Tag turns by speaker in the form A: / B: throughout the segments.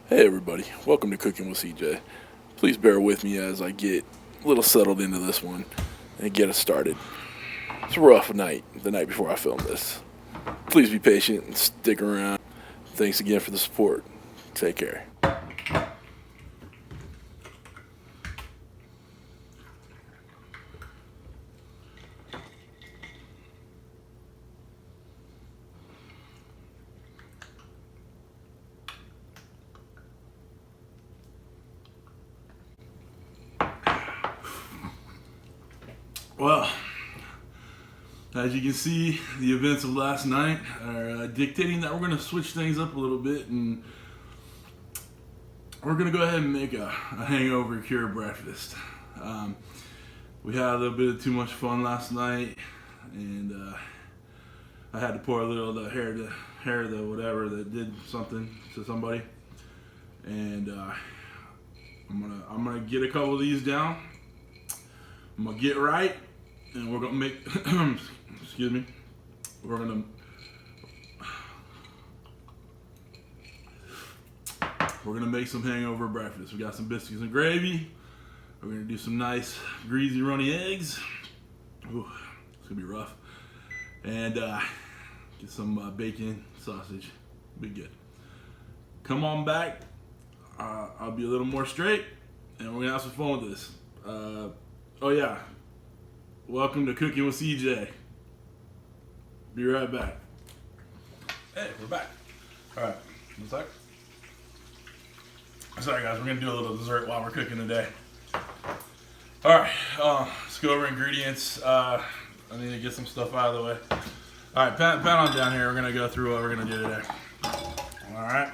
A: Hey everybody, welcome to Cooking with CJ. Please bear with me as I get a little settled into this one and get us started. It's a rough night, the night before I film this. Please be patient and stick around. Thanks again for the support. Take care.
B: Well, as you can see, the events of last night are dictating that we're going to switch things up a little bit, and we're going to go ahead and make a hangover cure breakfast. We had a little bit of too much fun last night, and I had to pour a little of the hair, the whatever that did something to somebody, and I'm gonna get a couple of these down. I'm gonna get right, and we're gonna make. Excuse me. We're gonna make some hangover breakfast. We got some biscuits and gravy. We're gonna do some nice greasy runny eggs. Ooh, it's gonna be rough. And get some bacon, sausage. Be good. Come on back. I'll be a little more straight, and we're gonna have some fun with this. Oh yeah, welcome to Cooking with CJ. Be right back. Hey, we're back. All right, one sec. Sorry guys, we're gonna do a little dessert while we're cooking today. All right, let's go over ingredients. I need to get some stuff out of the way. All right, pat on down here. We're gonna go through what we're gonna do today. All right.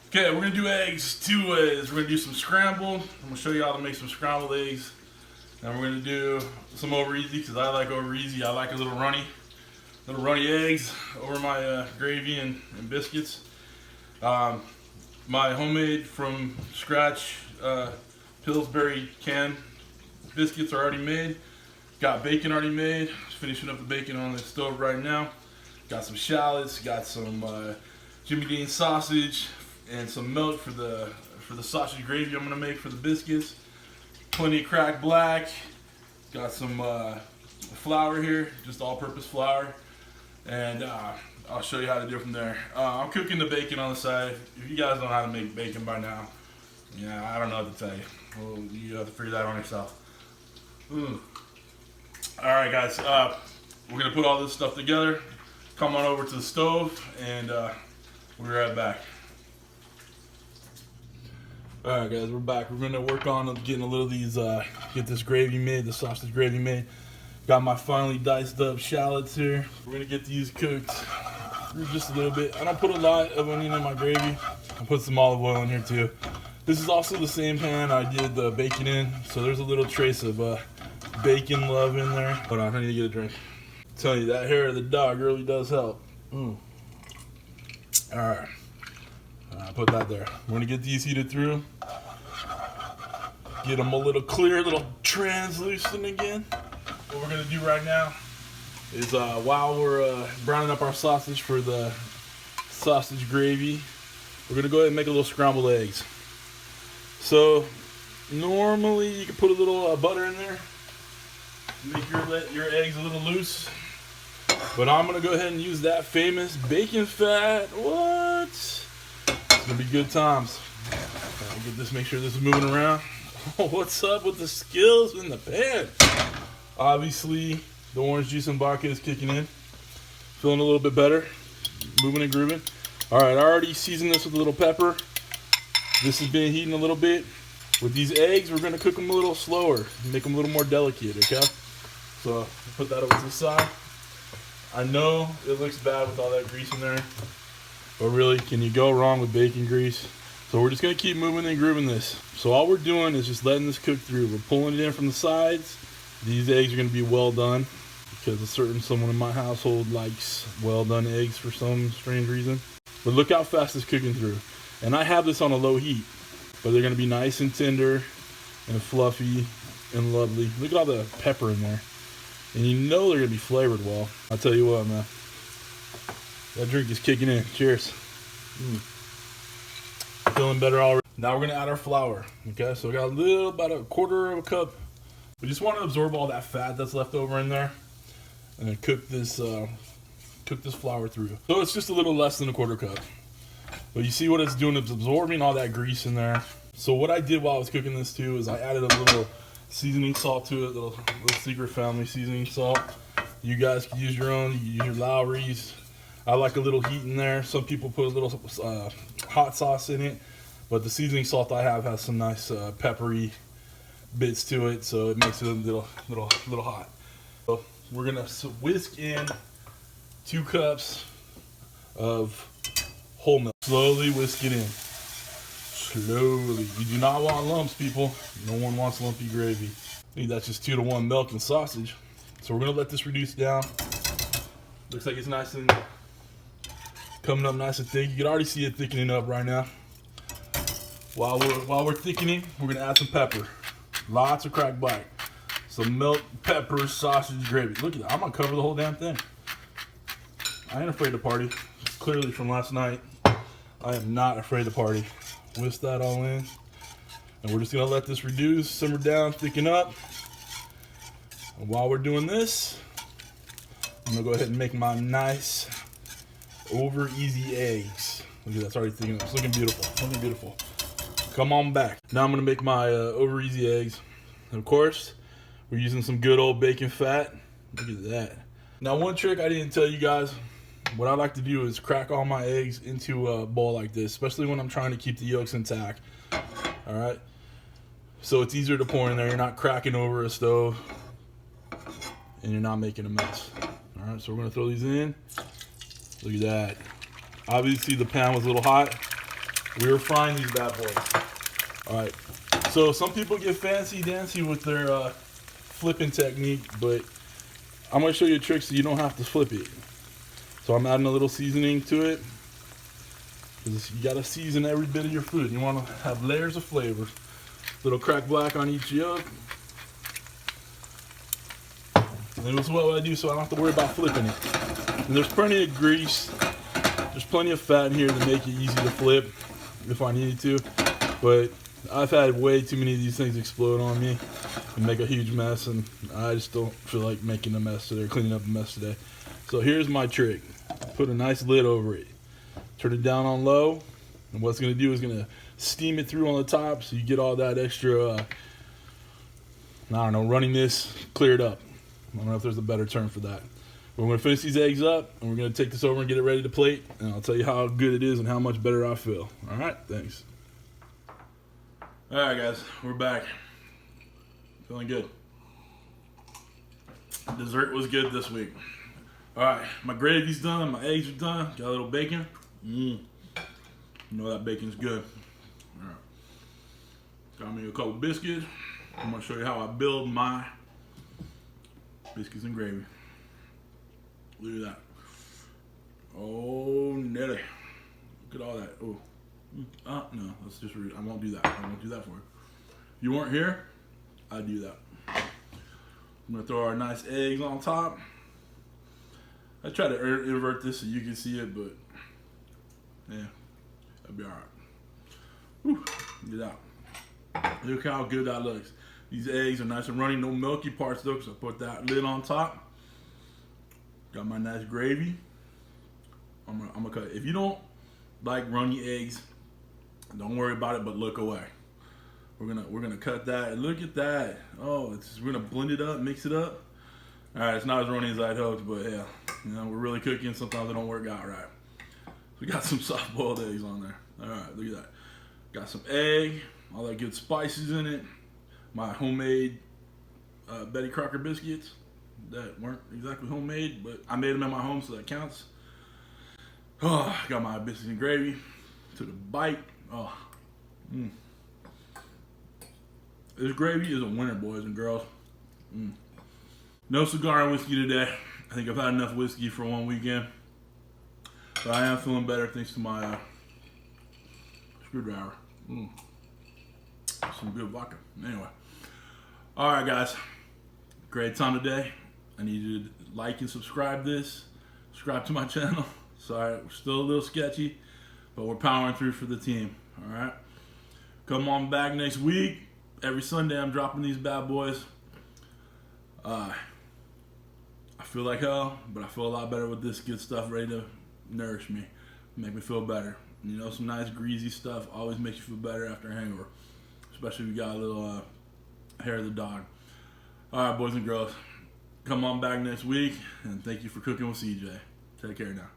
B: Okay, we're gonna do eggs two ways. We're gonna do some scrambled. I'm gonna show you how to make some scrambled eggs. Then we're gonna do some over easy because I like over easy. I like a little runny eggs over my gravy and biscuits. My homemade from scratch Pillsbury can biscuits are already made. Got bacon already made. Just finishing up the bacon on the stove right now. Got some shallots. Got some Jimmy Dean sausage and some milk for the sausage gravy I'm gonna make for the biscuits. Plenty of cracked black. Got some flour here, just all-purpose flour, and I'll show you how to do it from there. I'm cooking the bacon on the side. If you guys don't know how to make bacon by now, yeah, I don't know what to tell you. Well, you have to figure that on yourself. All right, guys, we're gonna put all this stuff together. Come on over to the stove, and we'll be right back. All right, guys, we're back. We're gonna work on getting a little of these, get this gravy made, the sausage gravy made. Got my finely diced up shallots here. We're gonna get these cooked through just a little bit. I don't put a lot of onion in my gravy. I put some olive oil in here too. This is also the same pan I did the bacon in, so there's a little trace of bacon love in there. Hold on, I need to get a drink. I'm telling you, that hair of the dog really does help. All right. Put that there. We're gonna get these heated through. Get them a little clear, a little translucent again. What we're gonna do right now is while we're browning up our sausage for the sausage gravy, we're gonna go ahead and make a little scrambled eggs. So normally you can put a little butter in there, make your eggs a little loose. But I'm gonna go ahead and use that famous bacon fat. What? It's gonna be good times. I'll get this, make sure this is moving around. Oh, what's up with the skills in the pan? Obviously, the orange juice and vodka is kicking in. Feeling a little bit better. Moving and grooving. All right, I already seasoned this with a little pepper. This has been heating a little bit. With these eggs, we're gonna cook them a little slower, make them a little more delicate, okay? So, put that over to the side. I know it looks bad with all that grease in there, but really, can you go wrong with bacon grease? So we're just gonna keep moving and grooving this. So all we're doing is just letting this cook through. We're pulling it in from the sides. These eggs are gonna be well done because someone in my household likes well done eggs for some strange reason. But look how fast it's cooking through. And I have this on a low heat, but they're gonna be nice and tender and fluffy and lovely. Look at all the pepper in there. And you know they're gonna be flavored well. I'll tell you what, man. That drink is kicking in. Cheers. feeling better already. Now we're gonna add our flour. Okay, so we got about a quarter of a cup. We just want to absorb all that fat that's left over in there, and then cook this flour through. So it's just a little less than a quarter cup. But you see what it's doing? It's absorbing all that grease in there. So what I did while I was cooking this too is I added a little seasoning salt to it, little secret family seasoning salt. You guys can use your own. You can use your Lowry's. I like a little heat in there. Some people put a little hot sauce in it, but the seasoning salt I have has some nice peppery bits to it, so it makes it a little hot. So we're gonna whisk in 2 cups of whole milk. Slowly whisk it in. Slowly. You do not want lumps, people. No one wants lumpy gravy. I think that's just 2 to 1 milk and sausage. So we're gonna let this reduce down. Looks like it's nice and coming up nice and thick. You can already see it thickening up right now. While we're thickening, we're gonna add some pepper. Lots of cracked black. Some milk, pepper, sausage, gravy. Look at that. I'm gonna cover the whole damn thing. I ain't afraid to party. It's clearly from last night. I am not afraid to party. Whisk that all in. And we're just gonna let this reduce, simmer down, thicken up. And while we're doing this, I'm gonna go ahead and make my nice over easy eggs. Look at that, it's already thickening up. It's looking beautiful, looking beautiful. Come on back. Now I'm gonna make my over easy eggs. And of course, we're using some good old bacon fat. Look at that. Now one trick I didn't tell you guys, what I like to do is crack all my eggs into a bowl like this, especially when I'm trying to keep the yolks intact. All right, so it's easier to pour in there. You're not cracking over a stove, and you're not making a mess. All right, so we're gonna throw these in. Look at that. Obviously the pan was a little hot. We were frying these bad boys. All right, so some people get fancy dancy with their flipping technique, but I'm gonna show you a trick so you don't have to flip it. So I'm adding a little seasoning to it, because you gotta season every bit of your food. You wanna have layers of flavor. Little cracked black on each yolk. And this is what I do so I don't have to worry about flipping it. And there's plenty of grease, there's plenty of fat in here to make it easy to flip if I needed to. But I've had way too many of these things explode on me and make a huge mess, and I just don't feel like making a mess today or cleaning up a mess today. So here's my trick. Put a nice lid over it. Turn it down on low, and what it's going to do is going to steam it through on the top so you get all that extra, I don't know, runniness cleared up. I don't know if there's a better term for that. But we're going to finish these eggs up, and we're going to take this over and get it ready to plate, and I'll tell you how good it is and how much better I feel. All right, thanks. All right, guys, we're back. Feeling good. Dessert was good this week. All right, my gravy's done, my eggs are done. Got a little bacon. You know that bacon's good. All right. Got me a couple biscuits. I'm gonna show you how I build my biscuits and gravy. Look at that. Oh, Nelly. Look at all that. Oh. No, let's just read. I won't do that. I won't do that for you. If you weren't here, I'd do that. I'm gonna throw our nice eggs on top. I try to invert this so you can see it, but yeah, that'll be all right. Whew, get out. Look how good that looks. These eggs are nice and runny, no milky parts though, so I put that lid on top. Got my nice gravy. I'm gonna cut it. If you don't like runny eggs, don't worry about it, but look away. We're gonna cut that, and look at that. Oh, we're gonna blend it up, mix it up. All right, it's not as runny as I'd hoped, but yeah, you know, we're really cooking. Sometimes they don't work out right. So we got some soft-boiled eggs on there. All right, look at that. Got some egg, all that good spices in it. My homemade Betty Crocker biscuits that weren't exactly homemade, but I made them at my home, so that counts. Oh, got my biscuits and gravy. Took a bite. Oh, This gravy is a winner, boys and girls. No cigar and whiskey today. I think I've had enough whiskey for one weekend. But I am feeling better thanks to my screwdriver. Some good vodka. Anyway. Alright, guys. Great time today. I need you to like and subscribe this. Subscribe to my channel. Sorry, we're still a little sketchy, but we're powering through for the team. Alright. right? Come on back next week. Every Sunday I'm dropping these bad boys. I feel like hell, but I feel a lot better with this good stuff ready to nourish me, make me feel better. You know, some nice greasy stuff always makes you feel better after a hangover, especially if you got a little hair of the dog. All right, boys and girls, come on back next week, and thank you for cooking with CJ. Take care now.